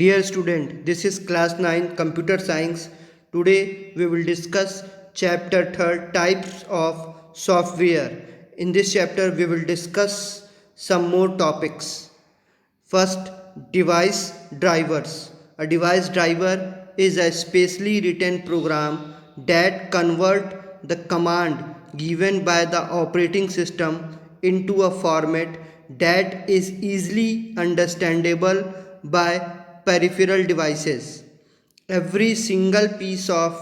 Dear student, this is class 9 computer science. Today we will discuss chapter 3 types of software. In this chapter we will discuss some more topics. First, device drivers. A device driver is a specially written program that convert the command given by the operating system into a format that is easily understandable by peripheral devices. Every single piece of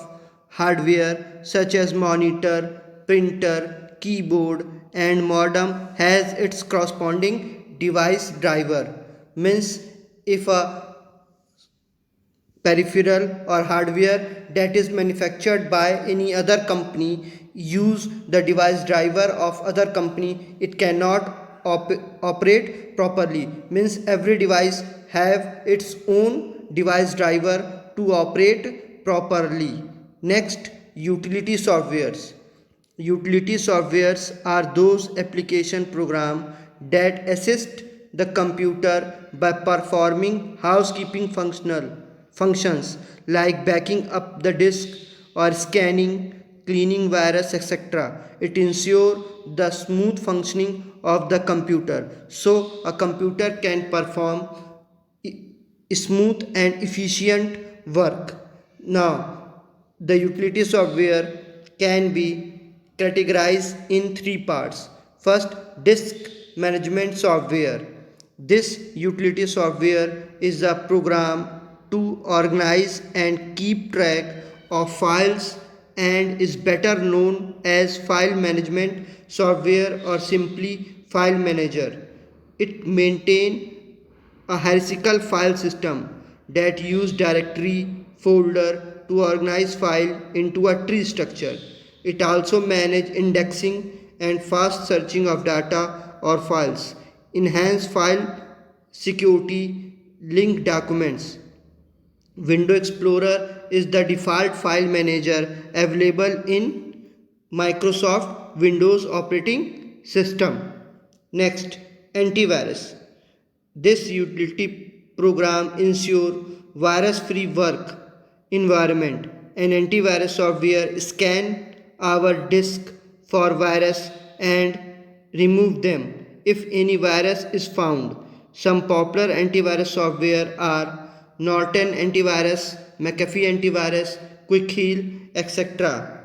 hardware such as monitor, printer, keyboard and modem has its corresponding device driver. Means if a peripheral or hardware that is manufactured by any other company use the device driver of other company, it cannot operate properly. Means every device have its own device driver to operate properly. Next, utility softwares. Utility softwares are those application programs that assist the computer by performing housekeeping functions like backing up the disk or scanning, cleaning virus, etc. It ensures the smooth functioning of the computer. So a computer can perform smooth and efficient work. Now, the utility software can be categorized in three parts. First, disk management software. This utility software is a program to organize and keep track of files and is better known as file management software or simply file manager. It maintains a hierarchical file system that use directory folder to organize file into a tree structure. It also manage indexing and fast searching of data or files, enhance file security, link documents. Window Explorer is the default file manager available in Microsoft Windows operating system. Next, antivirus. This utility program ensures virus-free work environment. An antivirus software scan our disk for virus and remove them if any virus is found. Some popular antivirus software are Norton Antivirus, McAfee Antivirus, Quick Heal, etc.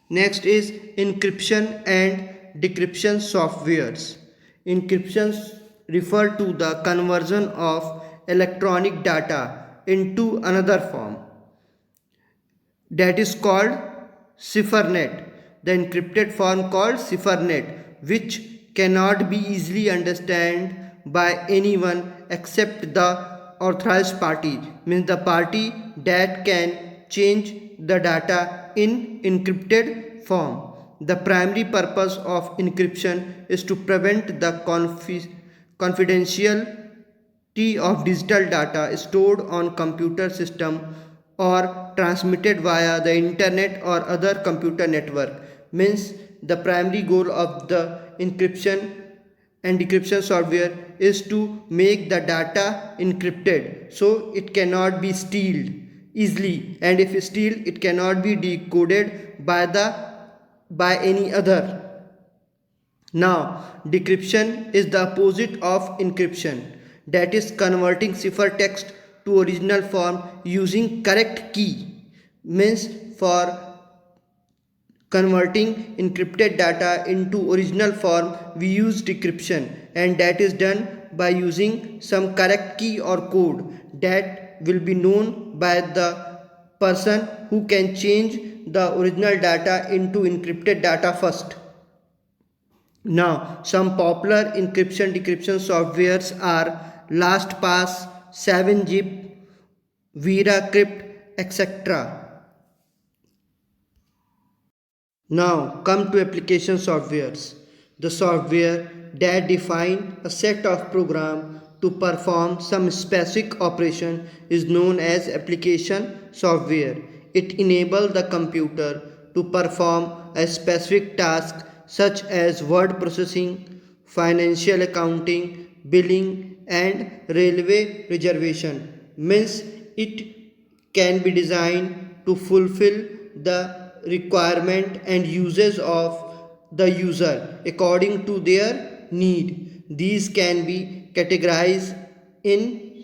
Next is encryption and decryption softwares. Encryptions refer to the conversion of electronic data into another form that is called ciphernet. The encrypted form called ciphernet, which cannot be easily understood by anyone except the authorized party, means the party that can change the data in encrypted form. The primary purpose of encryption is to prevent the confidentiality of digital data stored on computer system or transmitted via the internet or other computer network. Means the primary goal of the encryption and decryption software is to make the data encrypted so it cannot be stolen easily, and if stolen it cannot be decoded by any other. Now, decryption is the opposite of encryption, that is converting ciphertext to original form using correct key. Means for converting encrypted data into original form we use decryption, and that is done by using some correct key or code that will be known by the person who can change the original data into encrypted data first. Now, some popular encryption decryption softwares are LastPass, 7zip, VeraCrypt, etc. Now come to application softwares. The software that define a set of program to perform some specific operation is known as application software. It enables the computer to perform a specific task such as word processing, financial accounting, billing and railway reservation. means it can be designed to fulfill the requirement and uses of the user according to their need. These can be categorized in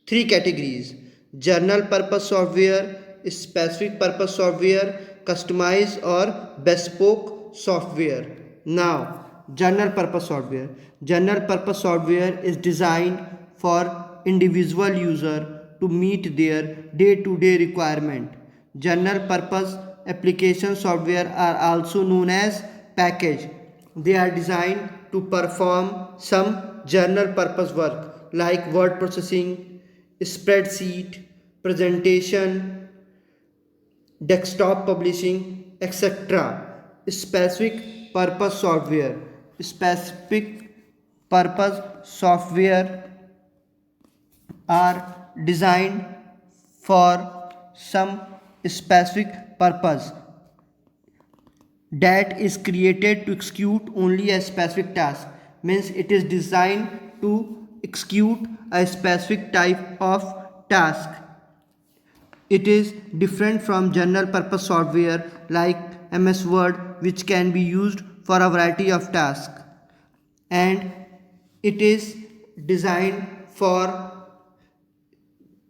three categories: general purpose software, specific purpose software, customized or bespoke software. Now, general purpose software. General purpose software is designed for individual user to meet their day-to-day requirement. General purpose application software are also known as package. They are designed to perform some general purpose work like word processing, spreadsheet, presentation, desktop publishing, etc. Specific purpose software. Specific purpose software are designed for some specific purpose that is created to execute only a specific task. Means it is designed to execute a specific type of task. It is different from general purpose software like MS Word, which can be used for a variety of tasks, and it is designed for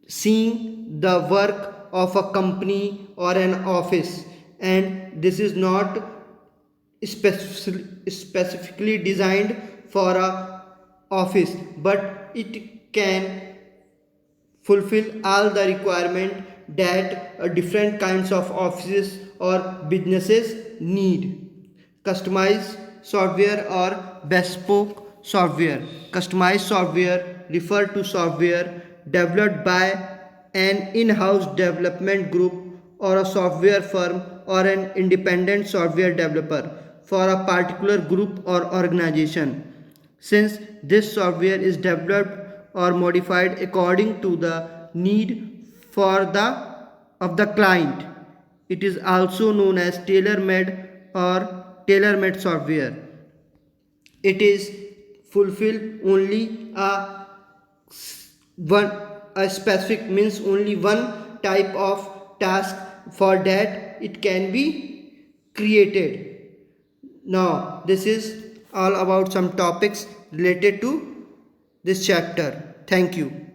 seeing the work of a company or an office, and this is not specifically designed for a office, but it can fulfill all the requirement that different kinds of offices or businesses need. Customized software or bespoke software. Customized software refer to software developed by an in-house development group or a software firm or an independent software developer for a particular group or organization. Since this software is developed or modified according to the need for the client, it is also known as tailor-made or tailor-made software. It is fulfill only one a specific, means only one type of task, for that it can be created. Now this is all about some topics related to this chapter. Thank you.